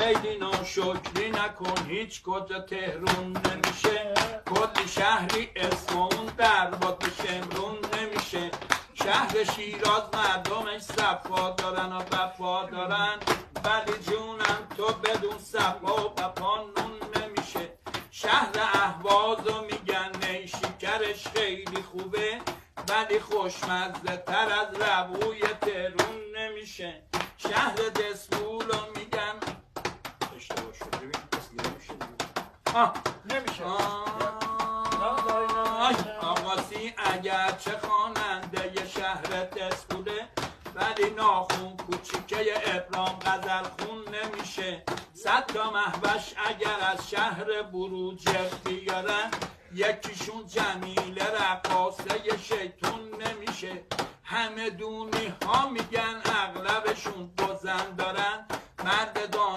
خیلی ناشکری نکن، هیچ کجا تهرون نمیشه. کلی شهری اسمون در باد شمرون نمیشه. شهر شیراز مردمش صفا دارن و وفا دارن، ولی جونم تو بدون صفا و وفا نون نمیشه. شهر اهوازو میگن نیشکرش خیلی خوبه، ولی خوشمزه تر از رووی تهرون نمیشه. شهر دسپولو میگن اشتباه شد، ببین نمیشه. نمیشه. آقاسی اگر چه خواننده ی شهر دسپوله، ولی ناخون کوچیکه ابرام غزل خون نمیشه. 100 تا مهوش اگر از شهر بروجرد بیارن، یکیشون جمیله رقاصه شیطون نمیشه. همه دونی ها میگن اغلبشون دو زن دارن، مرد دانا